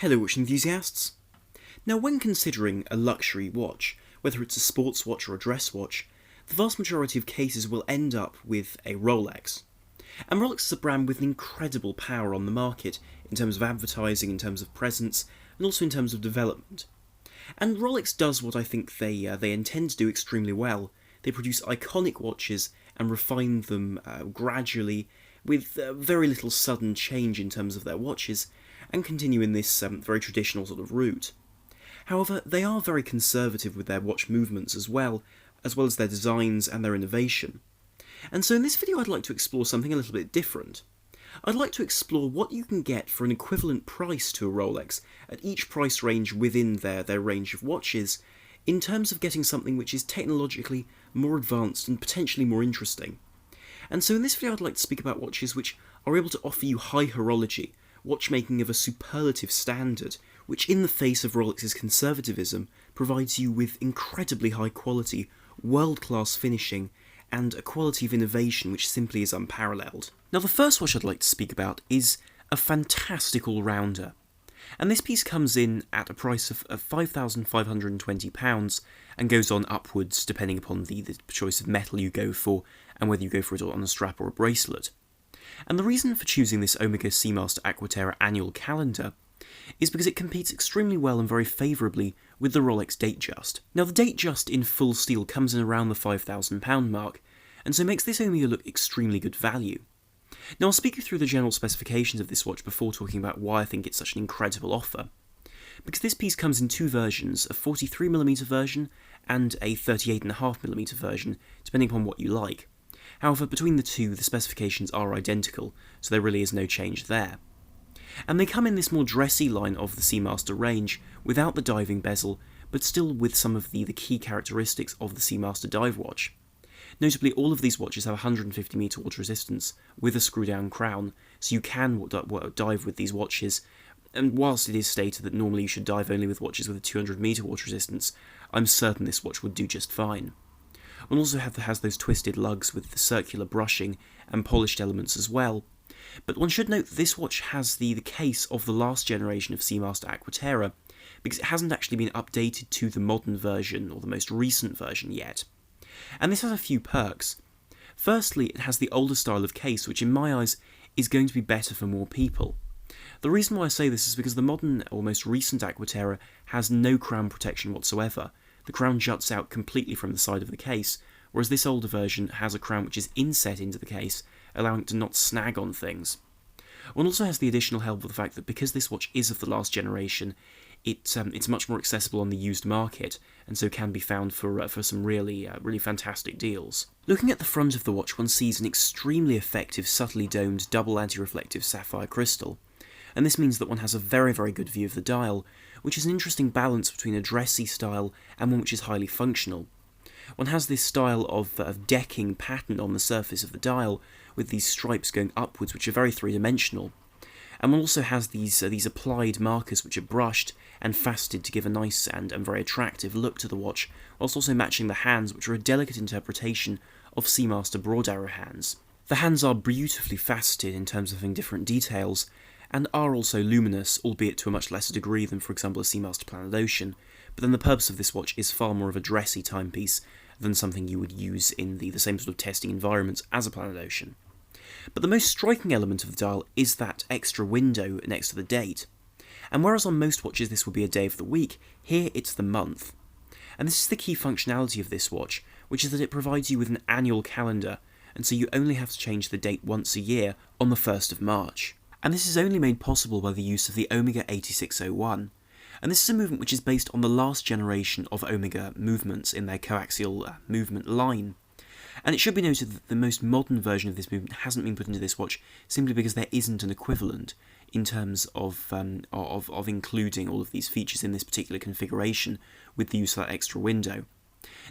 Hello watch enthusiasts! Now when considering a luxury watch, whether it's a sports watch or a dress watch, the vast majority of cases will end up with a Rolex. And Rolex is a brand with an incredible power on the market in terms of advertising, in terms of presence, and also in terms of development. And Rolex does what I think they intend to do extremely well. They produce iconic watches and refine them gradually with very little sudden change in terms of their watches, and continue in this very traditional sort of route. However, they are very conservative with their watch movements as well as their designs and their innovation. And so in this video I'd like to explore something a little bit different. I'd like to explore what you can get for an equivalent price to a Rolex at each price range within their range of watches, in terms of getting something which is technologically more advanced and potentially more interesting. And so in this video I'd like to speak about watches which are able to offer you high horology, watchmaking of a superlative standard, which in the face of Rolex's conservatism provides you with incredibly high quality, world-class finishing, and a quality of innovation which simply is unparalleled. Now the first watch I'd like to speak about is a fantastic all-rounder. And this piece comes in at a price of £5,520 and goes on upwards depending upon the choice of metal you go for and whether you go for it on a strap or a bracelet. And the reason for choosing this Omega Seamaster Aqua Terra annual calendar is because it competes extremely well and very favourably with the Rolex Datejust. Now the Datejust in full steel comes in around the £5,000 mark, and so makes this Omega look extremely good value. Now I'll speak you through the general specifications of this watch before talking about why I think it's such an incredible offer. Because this piece comes in two versions, a 43mm version and a 38.5mm version, depending upon what you like. However, between the two, the specifications are identical, so there really is no change there. And they come in this more dressy line of the Seamaster range, without the diving bezel, but still with some of the key characteristics of the Seamaster dive watch. Notably, all of these watches have 150 metre water resistance, with a screw-down crown, so you can dive with these watches, and whilst it is stated that normally you should dive only with watches with a 200 metre water resistance, I'm certain this watch would do just fine. One also has those twisted lugs with the circular brushing and polished elements as well. But one should note that this watch has the case of the last generation of Seamaster Aqua Terra, because it hasn't actually been updated to the modern version, or the most recent version yet. And this has a few perks. Firstly, it has the older style of case, which in my eyes is going to be better for more people. The reason why I say this is because the modern, or most recent Aqua Terra has no crown protection whatsoever. The crown juts out completely from the side of the case, whereas this older version has a crown which is inset into the case, allowing it to not snag on things. One also has the additional help of the fact that because this watch is of the last generation, it's much more accessible on the used market, and so can be found for some really fantastic deals. Looking at the front of the watch, one sees an extremely effective, subtly domed double anti-reflective sapphire crystal, and this means that one has a very, very good view of the dial, which is an interesting balance between a dressy style and one which is highly functional. One has this style of decking pattern on the surface of the dial, with these stripes going upwards which are very three-dimensional. And one also has these applied markers which are brushed and faceted to give a nice and very attractive look to the watch, whilst also matching the hands, which are a delicate interpretation of Seamaster broad arrow hands. The hands are beautifully faceted in terms of having different details, and are also luminous, albeit to a much lesser degree than, for example, a Seamaster Planet Ocean, but then the purpose of this watch is far more of a dressy timepiece than something you would use in the same sort of testing environments as a Planet Ocean. But the most striking element of the dial is that extra window next to the date. And whereas on most watches this would be a day of the week, here it's the month. And this is the key functionality of this watch, which is that it provides you with an annual calendar, and so you only have to change the date once a year on the 1st of March. And this is only made possible by the use of the Omega 8601. And this is a movement which is based on the last generation of Omega movements in their coaxial movement line. And it should be noted that the most modern version of this movement hasn't been put into this watch simply because there isn't an equivalent in terms of including all of these features in this particular configuration with the use of that extra window.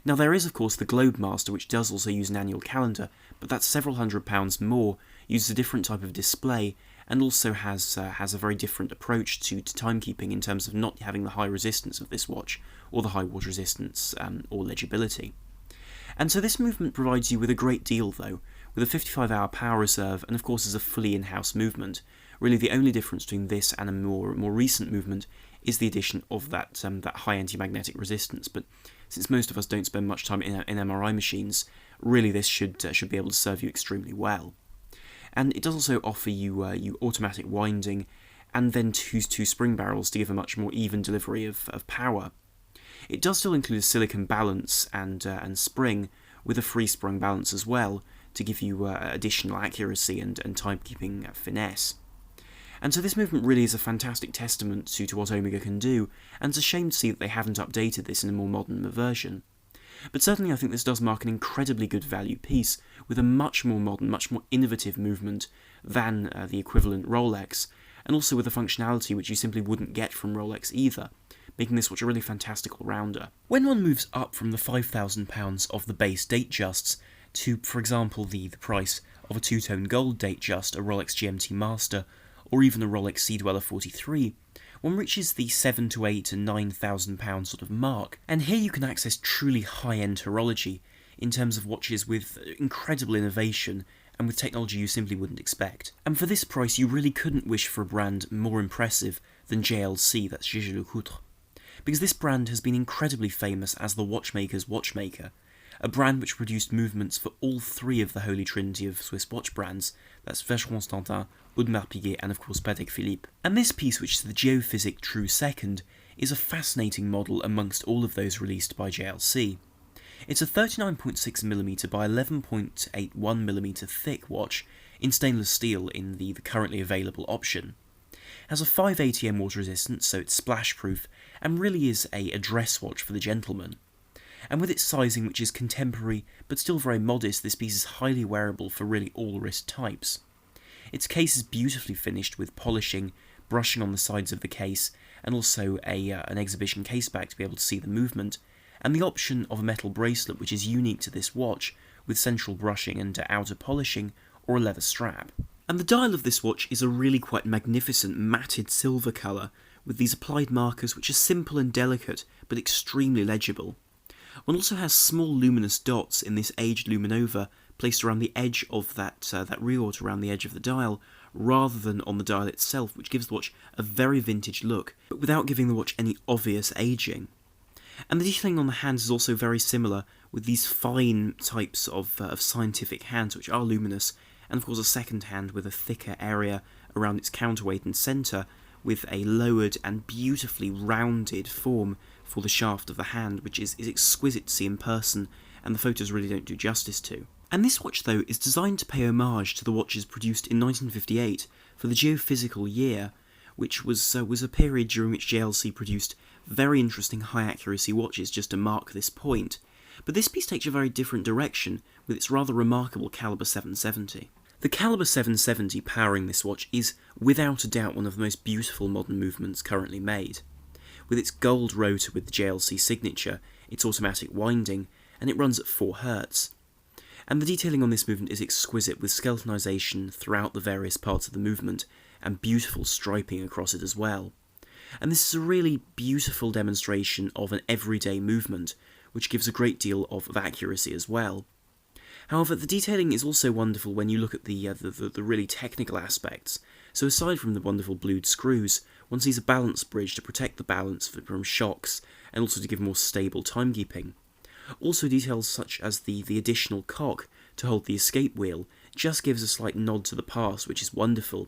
Now there is of course the Globemaster, which does also use an annual calendar, but that's several £100 more, uses a different type of display, and also has a very different approach to timekeeping in terms of not having the high resistance of this watch, or the high water resistance or legibility. And so this movement provides you with a great deal though, with a 55-hour power reserve, and of course is a fully in-house movement, Really, the only difference between this and a more recent movement is the addition of that high anti-magnetic resistance. But since most of us don't spend much time in MRI machines, really this should be able to serve you extremely well. And it does also offer you automatic winding, and then two spring barrels to give a much more even delivery of power. It does still include a silicon balance and spring, with a free sprung balance as well, to give you additional accuracy and timekeeping finesse. And so this movement really is a fantastic testament to what Omega can do, and it's a shame to see that they haven't updated this in a more modern version. But certainly I think this does mark an incredibly good value piece, with a much more modern, much more innovative movement than the equivalent Rolex, and also with a functionality which you simply wouldn't get from Rolex either, making this watch a really fantastic all-rounder. When one moves up from the £5,000 of the base Datejusts to, for example, the price of a two-tone gold Datejust, a Rolex GMT Master, or even a Rolex Sea Dweller 43, one reaches the £7,000 to £8,000 to £9,000 sort of mark, and here you can access truly high-end horology in terms of watches with incredible innovation and with technology you simply wouldn't expect. And for this price, you really couldn't wish for a brand more impressive than JLC, that's Jaeger-LeCoultre, because this brand has been incredibly famous as the watchmaker's watchmaker, a brand which produced movements for all three of the holy trinity of Swiss watch brands, that's Vacheron-Constantin, Audemars Piguet, and of course Patek Philippe. And this piece, which is the Geophysic True Second, is a fascinating model amongst all of those released by JLC. It's a 39.6mm by 11.81mm thick watch in stainless steel in the currently available option. It has a 5 ATM water resistance, so it's splash proof, and really is a dress watch for the gentleman. And with its sizing, which is contemporary but still very modest, this piece is highly wearable for really all wrist types. Its case is beautifully finished with polishing, brushing on the sides of the case, and also an exhibition case back to be able to see the movement, and the option of a metal bracelet which is unique to this watch, with central brushing and outer polishing, or a leather strap. And the dial of this watch is a really quite magnificent matted silver colour, with these applied markers which are simple and delicate, but extremely legible. One also has small luminous dots in this aged luminova placed around the edge of that reort around the edge of the dial, rather than on the dial itself, which gives the watch a very vintage look, but without giving the watch any obvious aging. And the detailing on the hands is also very similar, with these fine types of scientific hands which are luminous, and of course a second hand with a thicker area around its counterweight and centre, with a lowered and beautifully rounded form for the shaft of the hand, which is exquisite to see in person, and the photos really don't do justice to. And this watch, though, is designed to pay homage to the watches produced in 1958 for the geophysical year, which was a period during which JLC produced very interesting high-accuracy watches just to mark this point. But this piece takes a very different direction, with its rather remarkable caliber 770. The caliber 770 powering this watch is, without a doubt, one of the most beautiful modern movements currently made. With its gold rotor with the JLC signature, its automatic winding, and it runs at 4 Hz. And the detailing on this movement is exquisite, with skeletonization throughout the various parts of the movement, and beautiful striping across it as well. And this is a really beautiful demonstration of an everyday movement, which gives a great deal of accuracy as well. However, the detailing is also wonderful when you look at the really technical aspects. So aside from the wonderful blued screws, one sees a balance bridge to protect the balance from shocks, and also to give more stable timekeeping. Also details such as the additional cock to hold the escape wheel just gives a slight nod to the past, which is wonderful.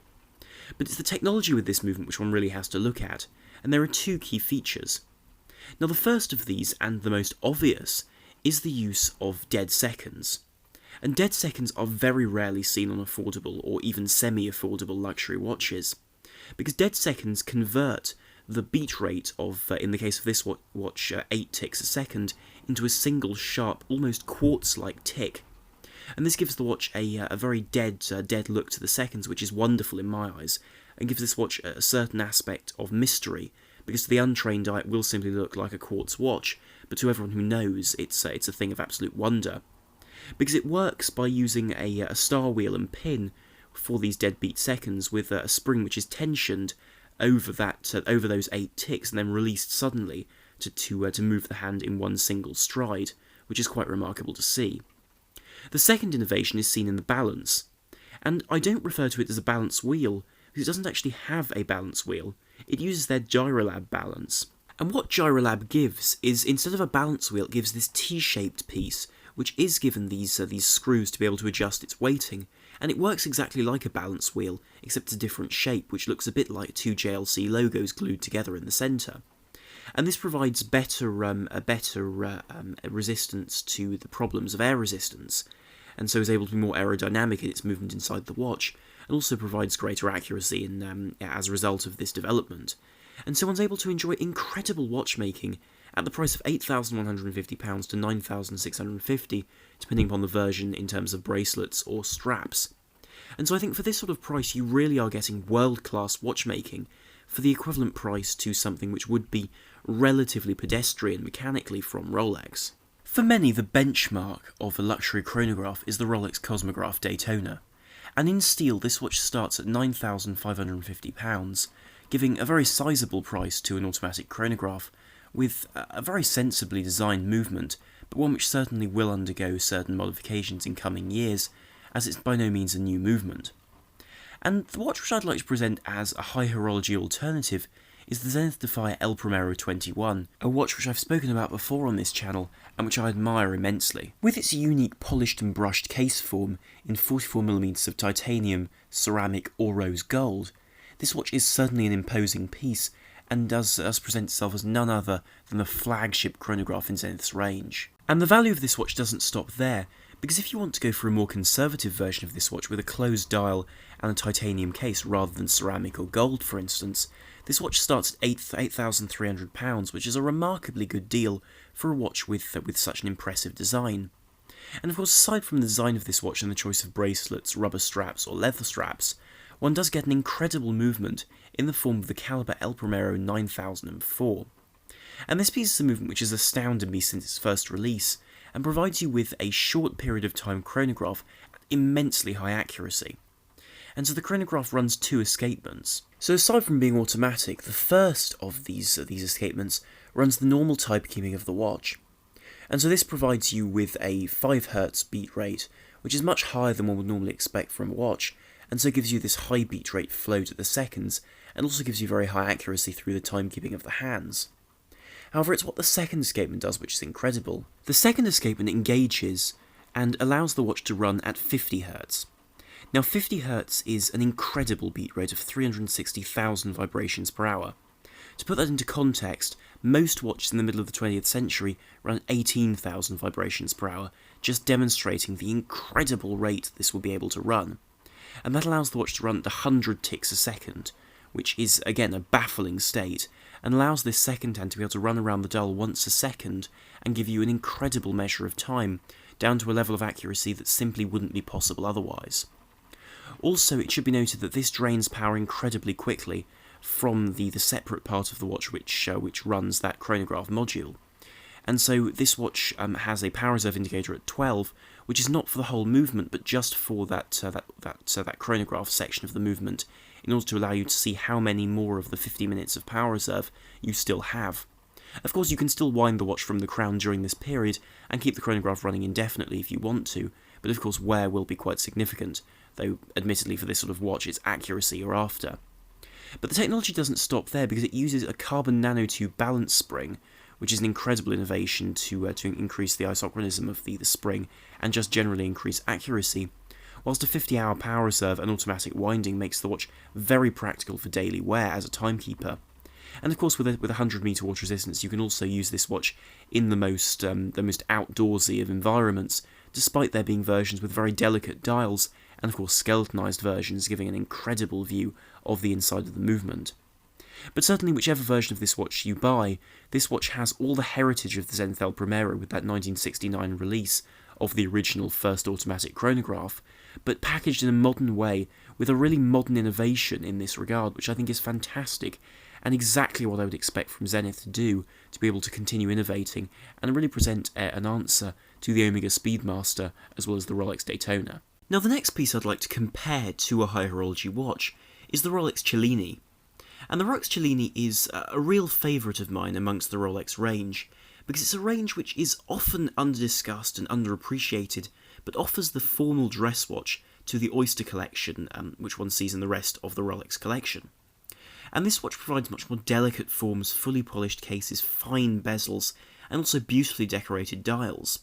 But it's the technology with this movement which one really has to look at, and there are 2 key features. Now the first of these, and the most obvious, is the use of dead seconds. And dead seconds are very rarely seen on affordable or even semi-affordable luxury watches, because dead seconds convert the beat rate of, in the case of this watch, 8 ticks a second, into a single sharp, almost quartz-like tick. And this gives the watch a very dead look to the seconds, which is wonderful in my eyes, and gives this watch a certain aspect of mystery, because to the untrained eye it will simply look like a quartz watch, but to everyone who knows, it's a thing of absolute wonder. Because it works by using a star wheel and pin for these deadbeat seconds, with a spring which is tensioned over those 8 ticks and then released suddenly to move the hand in one single stride, which is quite remarkable to see. The second innovation is seen in the balance, and I don't refer to it as a balance wheel, because it doesn't actually have a balance wheel. It uses their Gyrolab balance. And what Gyrolab gives is, instead of a balance wheel, it gives this T-shaped piece, which is given these screws to be able to adjust its weighting, and it works exactly like a balance wheel, except it's a different shape, which looks a bit like two JLC logos glued together in the centre. And this provides better resistance to the problems of air resistance, and so is able to be more aerodynamic in its movement inside the watch, and also provides greater accuracy as a result of this development. And so one's able to enjoy incredible watchmaking at the price of £8,150 to £9,650, depending upon the version in terms of bracelets or straps. And so I think for this sort of price you really are getting world-class watchmaking for the equivalent price to something which would be relatively pedestrian mechanically from Rolex. For many, the benchmark of a luxury chronograph is the Rolex Cosmograph Daytona, and in steel this watch starts at £9,550, giving a very sizable price to an automatic chronograph with a very sensibly designed movement, but one which certainly will undergo certain modifications in coming years, as it's by no means a new movement. And the watch which I'd like to present as a High-Horology alternative is the Zenith Defy El Primero 21, a watch which I've spoken about before on this channel and which I admire immensely. With its unique polished and brushed case form in 44mm of titanium, ceramic or rose gold, this watch is certainly an imposing piece and does present itself as none other than the flagship chronograph in Zenith's range. And the value of this watch doesn't stop there, because if you want to go for a more conservative version of this watch with a closed dial and a titanium case rather than ceramic or gold, for instance, this watch starts at £8,300, which is a remarkably good deal for a watch with such an impressive design. And of course, aside from the design of this watch and the choice of bracelets, rubber straps or leather straps, one does get an incredible movement in the form of the caliber El Primero 9004. And this piece is a movement which has astounded me since its first release, and provides you with a short period of time chronograph at immensely high accuracy. And so the chronograph runs two escapements. So aside from being automatic, the first of these escapements runs the normal timekeeping of the watch. And so this provides you with a 5 Hz beat rate, which is much higher than one would normally expect from a watch, and so gives you this high beat rate flow to the seconds, and also gives you very high accuracy through the timekeeping of the hands. However, it's what the second escapement does which is incredible. The second escapement engages and allows the watch to run at 50 Hz. Now 50 Hz is an incredible beat rate of 360,000 vibrations per hour. To put that into context, most watches in the middle of the 20th century run at 18,000 vibrations per hour, just demonstrating the incredible rate this will be able to run. And that allows the watch to run at 100 ticks a second, which is, again, a baffling state, and allows this second hand to be able to run around the dial once a second and give you an incredible measure of time, down to a level of accuracy that simply wouldn't be possible otherwise. Also, it should be noted that this drains power incredibly quickly from the separate part of the watch which runs that chronograph module. And so this watch has a power reserve indicator at 12, which is not for the whole movement, but just for that chronograph section of the movement, in order to allow you to see how many more of the 50 minutes of power reserve you still have. Of course, you can still wind the watch from the crown during this period, and keep the chronograph running indefinitely if you want to, but of course wear will be quite significant, though admittedly for this sort of watch its accuracy are after. But the technology doesn't stop there, because it uses a carbon nanotube balance spring, which is an incredible innovation to increase the isochronism of the spring and just generally increase accuracy, whilst a 50-hour power reserve and automatic winding makes the watch very practical for daily wear as a timekeeper. And of course, with a 100-meter water resistance, you can also use this watch in the most outdoorsy of environments, despite there being versions with very delicate dials, and of course skeletonized versions giving an incredible view of the inside of the movement. But certainly whichever version of this watch you buy, this watch has all the heritage of the Zenith El Primero with that 1969 release of the original first automatic chronograph, but packaged in a modern way with a really modern innovation in this regard, which I think is fantastic and exactly what I would expect from Zenith to do, to be able to continue innovating and really present an answer to the Omega Seamaster as well as the Rolex Daytona. Now the next piece I'd like to compare to a High-Horology watch is the Rolex Cellini. And the Rolex Cellini is a real favourite of mine amongst the Rolex range, because it's a range which is often under-discussed and underappreciated, but offers the formal dress watch to the Oyster collection, which one sees in the rest of the Rolex collection. And this watch provides much more delicate forms, fully polished cases, fine bezels, and also beautifully decorated dials.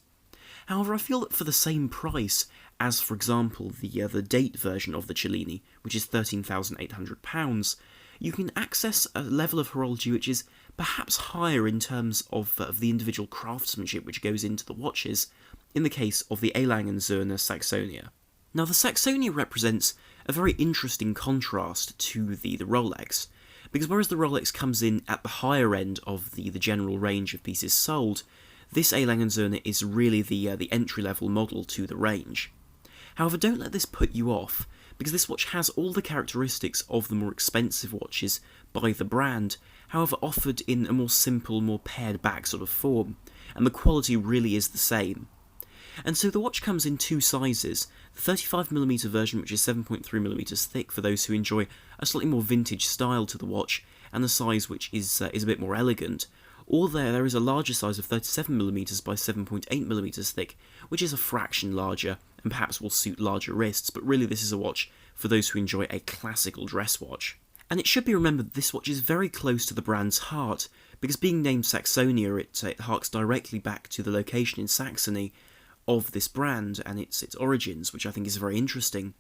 However, I feel that for the same price as, for example, the date version of the Cellini, which is £13,800, you can access a level of horology which is perhaps higher in terms of the individual craftsmanship which goes into the watches, in the case of the A. Lange Söhne Saxonia. Now, the Saxonia represents a very interesting contrast to the Rolex, because whereas the Rolex comes in at the higher end of the general range of pieces sold, this A. Lange Söhne is really the entry-level model to the range. However, don't let this put you off, because this watch has all the characteristics of the more expensive watches by the brand, however offered in a more simple, more pared-back sort of form, and the quality really is the same. And so the watch comes in two sizes, the 35mm version, which is 7.3mm thick for those who enjoy a slightly more vintage style to the watch, and the size which is a bit more elegant, or there is a larger size of 37mm by 7.8mm thick, which is a fraction larger, and perhaps will suit larger wrists, but really this is a watch for those who enjoy a classical dress watch. And it should be remembered that this watch is very close to the brand's heart, because being named Saxonia, it harks directly back to the location in Saxony of this brand and its origins, which I think is very interesting.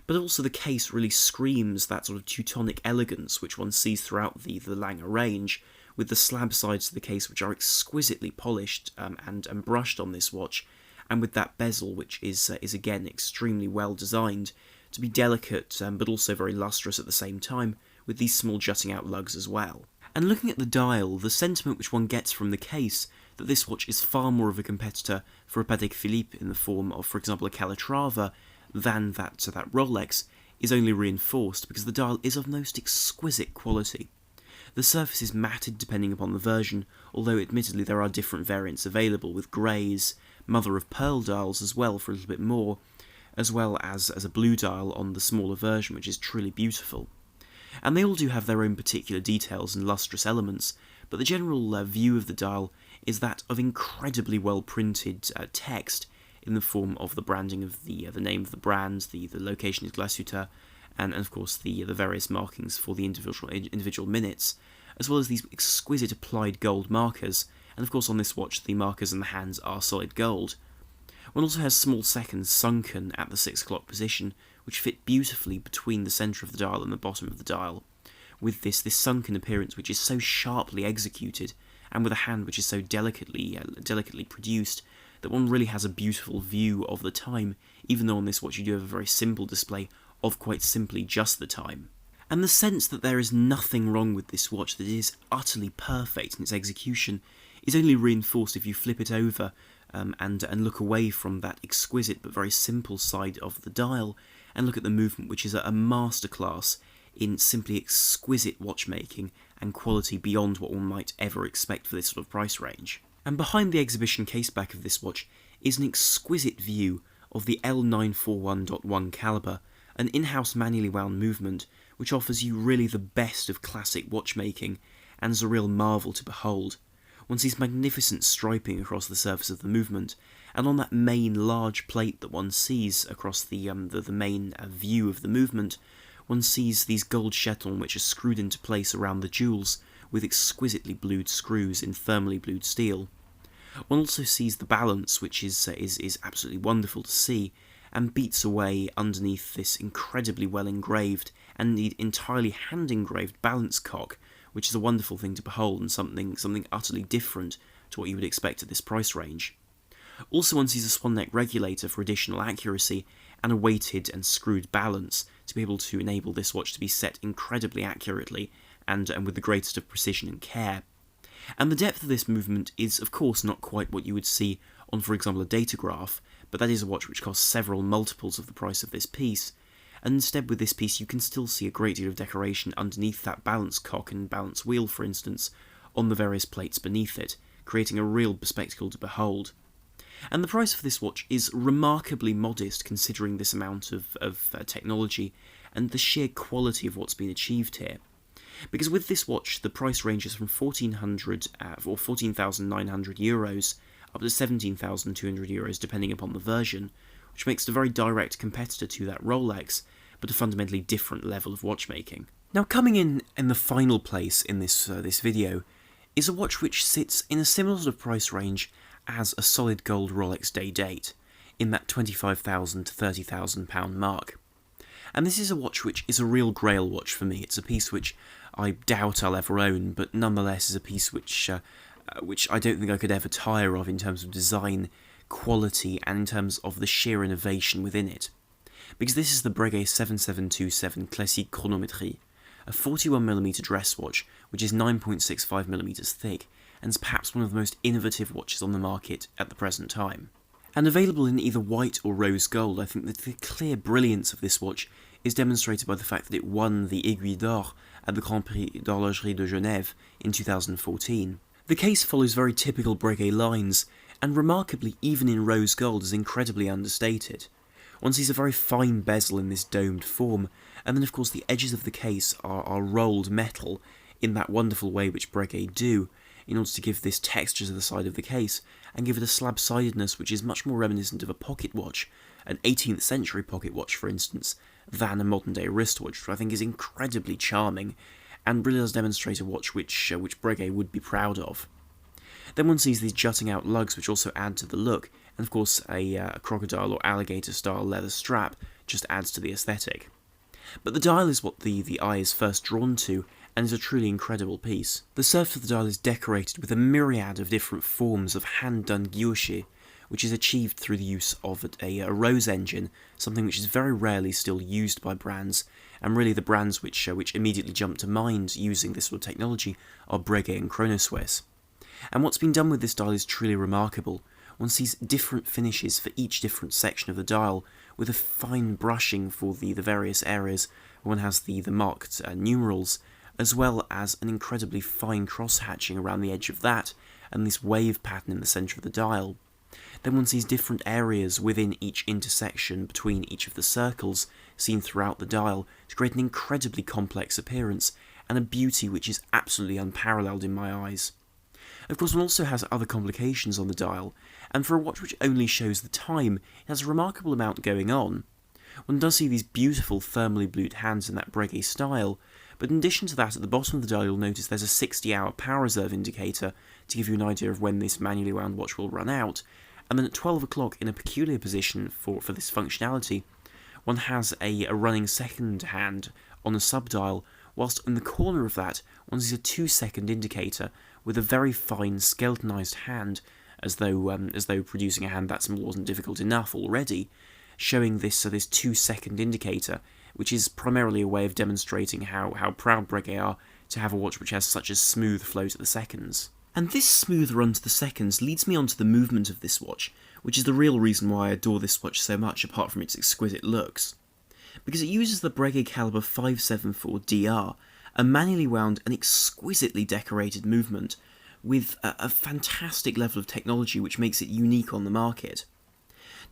But also the case really screams that sort of Teutonic elegance which one sees throughout the Lange range, with the slab sides of the case which are exquisitely polished and brushed on this watch, and with that bezel which is again extremely well designed to be delicate but also very lustrous at the same time, with these small jutting out lugs as well. And looking at the dial, the sentiment which one gets from the case that this watch is far more of a competitor for a Patek Philippe in the form of, for example, a Calatrava than that Rolex is only reinforced because the dial is of most exquisite quality. The surface is matted depending upon the version, although admittedly there are different variants available with greys, mother of pearl dials as well for a little bit more, as well as a blue dial on the smaller version, which is truly beautiful. And they all do have their own particular details and lustrous elements, but the general view of the dial is that of incredibly well printed text in the form of the branding of the name of the brand, the location is Glashütte, and of course the various markings for the individual minutes, as well as these exquisite applied gold markers, and of course on this watch the markers and the hands are solid gold. One also has small seconds sunken at the 6 o'clock position, which fit beautifully between the centre of the dial and the bottom of the dial, with this sunken appearance which is so sharply executed, and with a hand which is so delicately produced, that one really has a beautiful view of the time, even though on this watch you do have a very simple display of quite simply just the time. And the sense that there is nothing wrong with this watch, that it is utterly perfect in its execution, is only reinforced if you flip it over and look away from that exquisite but very simple side of the dial, and look at the movement, which is a masterclass in simply exquisite watchmaking and quality beyond what one might ever expect for this sort of price range. And behind the exhibition caseback of this watch is an exquisite view of the L941.1 caliber, an in-house manually wound movement which offers you really the best of classic watchmaking and is a real marvel to behold. One sees magnificent striping across the surface of the movement, and on that main large plate that one sees across the main view of the movement, one sees these gold chetons which are screwed into place around the jewels with exquisitely blued screws in thermally blued steel. One also sees the balance, which is absolutely wonderful to see, and beats away underneath this incredibly well engraved and indeed entirely hand engraved balance cock, which is a wonderful thing to behold and something utterly different to what you would expect at this price range. Also one sees a swan neck regulator for additional accuracy and a weighted and screwed balance to be able to enable this watch to be set incredibly accurately and with the greatest of precision and care. And the depth of this movement is of course not quite what you would see on, for example, a datograph, but that is a watch which costs several multiples of the price of this piece, and instead with this piece you can still see a great deal of decoration underneath that balance cock and balance wheel, for instance, on the various plates beneath it, creating a real spectacle to behold. And the price for this watch is remarkably modest considering this amount of technology and the sheer quality of what's been achieved here. Because with this watch the price ranges from 1400 or 14,900 euros up to 17,200 euros depending upon the version, which makes it a very direct competitor to that Rolex, but a fundamentally different level of watchmaking. Now, coming in the final place in this video is a watch which sits in a similar sort of price range as a solid gold Rolex day date, in that £25,000 to £30,000 mark. And this is a watch which is a real grail watch for me. It's a piece which I doubt I'll ever own, but nonetheless is a piece which I don't think I could ever tire of in terms of design, quality, and in terms of the sheer innovation within it. Because this is the Breguet 7727 Classique Chronométrie, a 41mm dress watch which is 9.65mm thick, and is perhaps one of the most innovative watches on the market at the present time. And available in either white or rose gold, I think that the clear brilliance of this watch is demonstrated by the fact that it won the Aiguille d'Or at the Grand Prix d'Horlogerie de Genève in 2014. The case follows very typical Breguet lines, and remarkably, even in rose gold, is incredibly understated. One sees a very fine bezel in this domed form, and then of course the edges of the case are rolled metal in that wonderful way which Breguet do, in order to give this texture to the side of the case, and give it a slab-sidedness which is much more reminiscent of a pocket watch, an 18th century pocket watch for instance, than a modern-day wristwatch, which I think is incredibly charming, and really does demonstrate a watch which Breguet would be proud of. Then one sees these jutting out lugs which also add to the look, and of course a crocodile or alligator style leather strap just adds to the aesthetic. But the dial is what the eye is first drawn to, and is a truly incredible piece. The surface of the dial is decorated with a myriad of different forms of hand-done guilloche, which is achieved through the use of a rose engine, something which is very rarely still used by brands, and really the brands which immediately jump to mind using this sort of technology are Breguet and Chronoswiss. And what's been done with this dial is truly remarkable. One sees different finishes for each different section of the dial, with a fine brushing for the various areas. One has the marked numerals, as well as an incredibly fine cross-hatching around the edge of that, and this wave pattern in the centre of the dial. Then one sees different areas within each intersection between each of the circles seen throughout the dial to create an incredibly complex appearance, and a beauty which is absolutely unparalleled in my eyes. Of course, one also has other complications on the dial, and for a watch which only shows the time, it has a remarkable amount going on. One does see these beautiful thermally blued hands in that Breguet style, but in addition to that, at the bottom of the dial you'll notice there's a 60-hour power reserve indicator to give you an idea of when this manually wound watch will run out, and then at 12 o'clock, in a peculiar position for this functionality, one has a running second hand on a sub-dial, whilst in the corner of that one sees a 2-second indicator with a very fine skeletonized hand, as though producing a hand that small wasn't difficult enough already, showing this 2-second indicator, which is primarily a way of demonstrating how proud Breguet are to have a watch which has such a smooth flow to the seconds. And this smooth run to the seconds leads me on to the movement of this watch, which is the real reason why I adore this watch so much, apart from its exquisite looks. Because it uses the Breguet caliber 574DR, a manually wound and exquisitely decorated movement, with a fantastic level of technology which makes it unique on the market.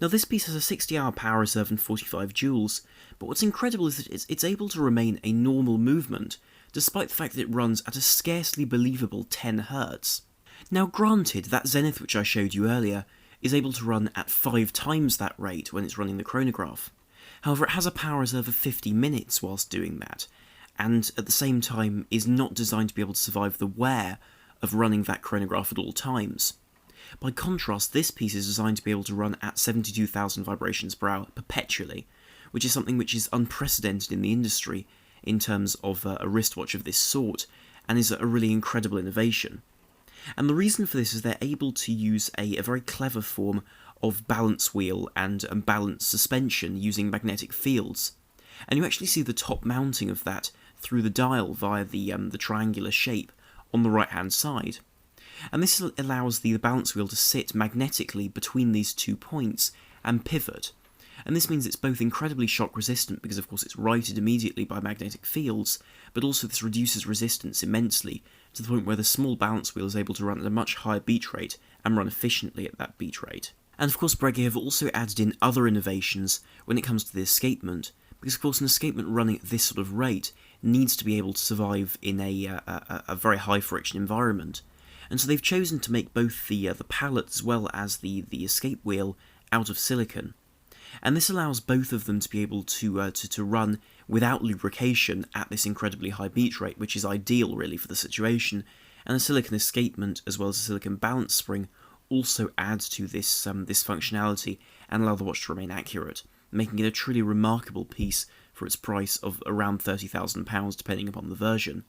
Now this piece has a 60-hour power reserve and 45 joules, but what's incredible is that it's able to remain a normal movement, despite the fact that it runs at a scarcely believable 10 Hz. Now granted, that Zenith which I showed you earlier is able to run at 5 times that rate when it's running the chronograph. However, it has a power reserve of 50 minutes whilst doing that, and at the same time is not designed to be able to survive the wear of running that chronograph at all times. By contrast, this piece is designed to be able to run at 72,000 vibrations per hour perpetually, which is something which is unprecedented in the industry in terms of a wristwatch of this sort, and is a really incredible innovation. And the reason for this is they're able to use a very clever form of balance wheel and balance suspension using magnetic fields. And you actually see the top mounting of that through the dial via the triangular shape on the right hand side. And this allows the balance wheel to sit magnetically between these 2 points and pivot. And this means it's both incredibly shock resistant because of course it's righted immediately by magnetic fields, but also this reduces resistance immensely to the point where the small balance wheel is able to run at a much higher beat rate and run efficiently at that beat rate. And of course Breguet have also added in other innovations when it comes to the escapement, because of course an escapement running at this sort of rate needs to be able to survive in a very high friction environment. And so they've chosen to make both the pallet as well as the escape wheel out of silicon. and this allows both of them to be able to run without lubrication at this incredibly high beat rate, which is ideal really for the situation. And the silicon escapement as well as the silicon balance spring also adds to this this functionality and allow the watch to remain accurate, making it a truly remarkable piece for its price of around £30,000 depending upon the version.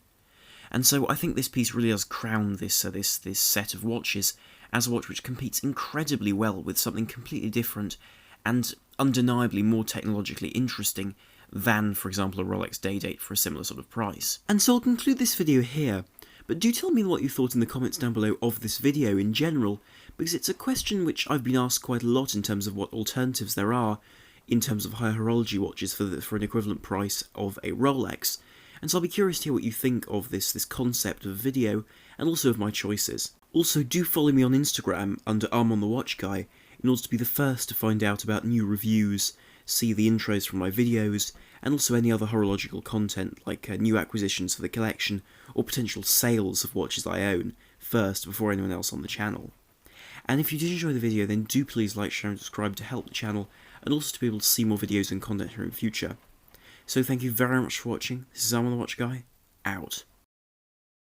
And so I think this piece really does crown this this set of watches as a watch which competes incredibly well with something completely different and undeniably more technologically interesting than, for example, a Rolex Day-Date for a similar sort of price. And so I'll conclude this video here, but do tell me what you thought in the comments down below of this video in general, because it's a question which I've been asked quite a lot in terms of what alternatives there are in terms of High-Horology watches for an equivalent price of a Rolex, and so I'll be curious to hear what you think of this concept of video, and also of my choices. Also, do follow me on Instagram under @ArmOnTheWatchGuy in order to be the first to find out about new reviews, see the intros from my videos, and also any other horological content like new acquisitions for the collection, or potential sales of watches I own, first before anyone else on the channel. And if you did enjoy the video, then do please like, share and subscribe to help the channel, and also to be able to see more videos and content here in future. So thank you very much for watching. This is Arm on the Watch Guy, out.